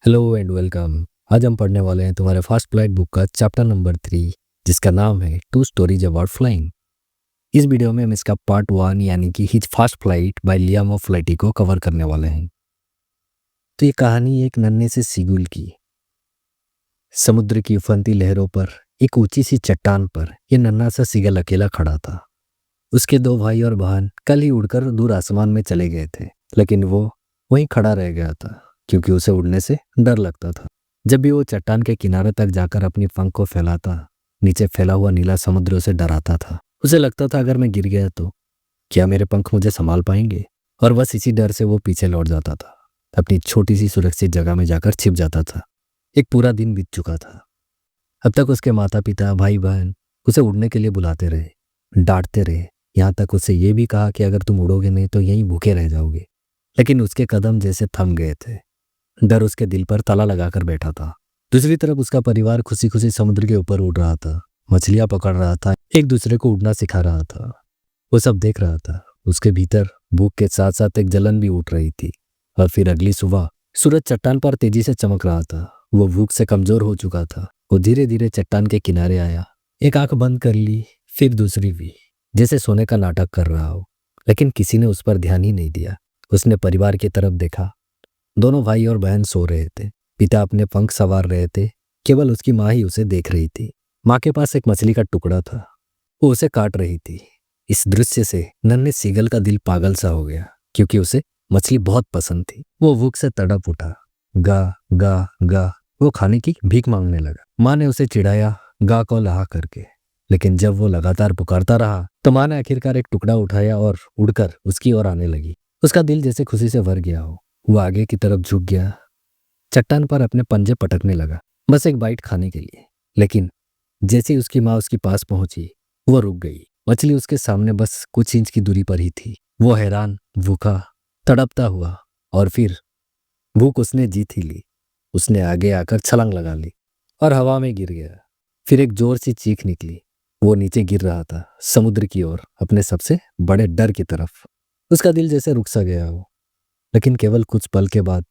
Hello and welcome. आज हम पढ़ने वाले हैं तुम्हारे फास्ट फ्लाइट बुक का चैप्टर नंबर 3, जिसका नाम है टू स्टोरीज अबाउट फ्लाइंग। इस वीडियो में हम इसका पार्ट 1 यानी कि his fast flight by Liam O'Flaherty को कवर करने वाले हैं। तो ये कहानी एक नन्हे से सीगुल की। समुद्र की उफनती लहरों पर एक ऊंची सी चट्टान पर यह नन्हा सा सीगल अकेला खड़ा था। उसके दो भाई और बहन कल ही उड़कर दूर आसमान में चले गए थे, लेकिन वो वहीं खड़ा रह गया था क्योंकि उसे उड़ने से डर लगता था। जब भी वो चट्टान के किनारे तक जाकर अपनी पंख को फैलाता, नीचे फैला हुआ नीला समुद्र उसे डराता था। उसे लगता था अगर मैं गिर गया तो क्या मेरे पंख मुझे संभाल पाएंगे, और बस इसी डर से वो पीछे लौट जाता था, अपनी छोटी सी सुरक्षित जगह में जाकर छिप जाता था। एक पूरा दिन बीत चुका था। अब तक उसके माता पिता भाई बहन उसे उड़ने के लिए बुलाते रहे, डांटते रहे, यहाँ तक उससे ये भी कहा कि अगर तुम उड़ोगे नहीं तो यहीं भूखे रह जाओगे। लेकिन उसके कदम जैसे थम गए थे। डर उसके दिल पर ताला लगाकर बैठा था। दूसरी तरफ उसका परिवार खुशी खुशी समुद्र के ऊपर उड़ रहा था, मछलियां पकड़ रहा था, एक दूसरे को उड़ना सिखा रहा था। वो सब देख रहा था। उसके भीतर भूख के साथ साथ एक जलन भी उठ रही थी। और फिर अगली सुबह सूरज चट्टान पर तेजी से चमक रहा था। वो भूख से कमजोर हो चुका था। वो धीरे धीरे चट्टान के किनारे आया, एक आंख बंद कर ली, फिर दूसरी भी, जैसे सोने का नाटक कर रहा हो। लेकिन किसी ने उस पर ध्यान ही नहीं दिया। उसने परिवार की तरफ देखा। दोनों भाई और बहन सो रहे थे। पिता अपने पंख संवार रहे थे। केवल उसकी माँ ही उसे देख रही थी। माँ के पास एक मछली का टुकड़ा था। वो उसे काट रही थी। इस दृश्य से नन्हे सीगल का दिल पागल सा हो गया, क्योंकि उसे मछली बहुत पसंद थी। वो भूख से तड़प उठा। गा गा गा वो खाने की भीख मांगने लगा। माँ ने उसे चिढ़ाया गा को लहा करके, लेकिन जब वो लगातार पुकारता रहा तो माँ ने आखिरकार एक टुकड़ा उठाया और उड़कर उसकी ओर आने लगी। उसका दिल जैसे खुशी से भर गया हो। वो आगे की तरफ झुक गया, चट्टान पर अपने पंजे पटकने लगा, बस एक बाइट खाने के लिए। लेकिन जैसे ही उसकी माँ उसके पास पहुंची, वो रुक गई। मछली उसके सामने बस कुछ इंच की दूरी पर ही थी। वो हैरान, भूखा, तड़पता हुआ, और फिर भूख उसने जीत ही ली। उसने आगे आकर छलांग लगा ली और हवा में गिर गया। फिर एक जोर सी चीख निकली। वो नीचे गिर रहा था, समुद्र की ओर, अपने सबसे बड़े डर की तरफ। उसका दिल जैसे रुक सा गया हो। लेकिन केवल कुछ पल के बाद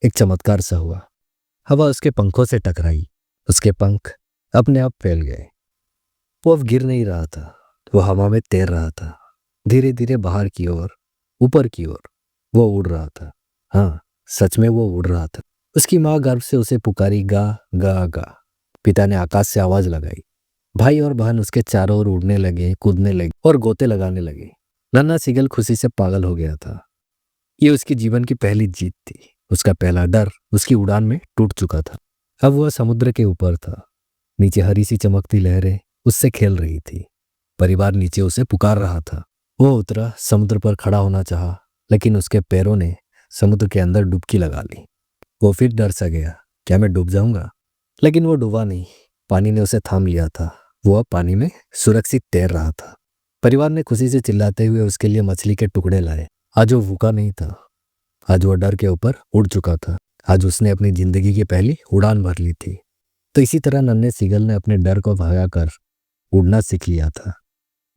एक चमत्कार सा हुआ। हवा उसके पंखों से टकराई। उसके पंख अपने आप फैल गए। वो अब गिर नहीं रहा था। वो हवा में तैर रहा था, धीरे धीरे बाहर की ओर, ऊपर की ओर। वो उड़ रहा था। हाँ, सच में वो उड़ रहा था। उसकी माँ गर्व से उसे पुकारी गा गा गा। पिता ने आकाश से आवाज लगाई। भाई और बहन उसके चारों ओर उड़ने लगे, कूदने लगे और गोते लगाने लगे। नन्हा सीगल खुशी से पागल हो गया था। ये उसके जीवन की पहली जीत थी। उसका पहला डर उसकी उड़ान में टूट चुका था। अब वह समुद्र के ऊपर था। नीचे हरी सी चमकती लहरें उससे खेल रही थी। परिवार नीचे उसे पुकार रहा था। वो उतरा, समुद्र पर खड़ा होना चाहा, लेकिन उसके पैरों ने समुद्र के अंदर डुबकी लगा ली। वो फिर डर सा गया, क्या मैं डूब जाऊंगा? लेकिन वो डूबा नहीं। पानी ने उसे थाम लिया था। वो अब पानी में सुरक्षित तैर रहा था। परिवार ने खुशी से चिल्लाते हुए उसके लिए मछली के टुकड़े लाए। आज वो भूखा नहीं था। आज वो डर के ऊपर उड़ चुका था। आज उसने अपनी जिंदगी की पहली उड़ान भर ली थी। तो इसी तरह नन्हे सीगल ने अपने डर को भगाकर उड़ना सीख लिया था।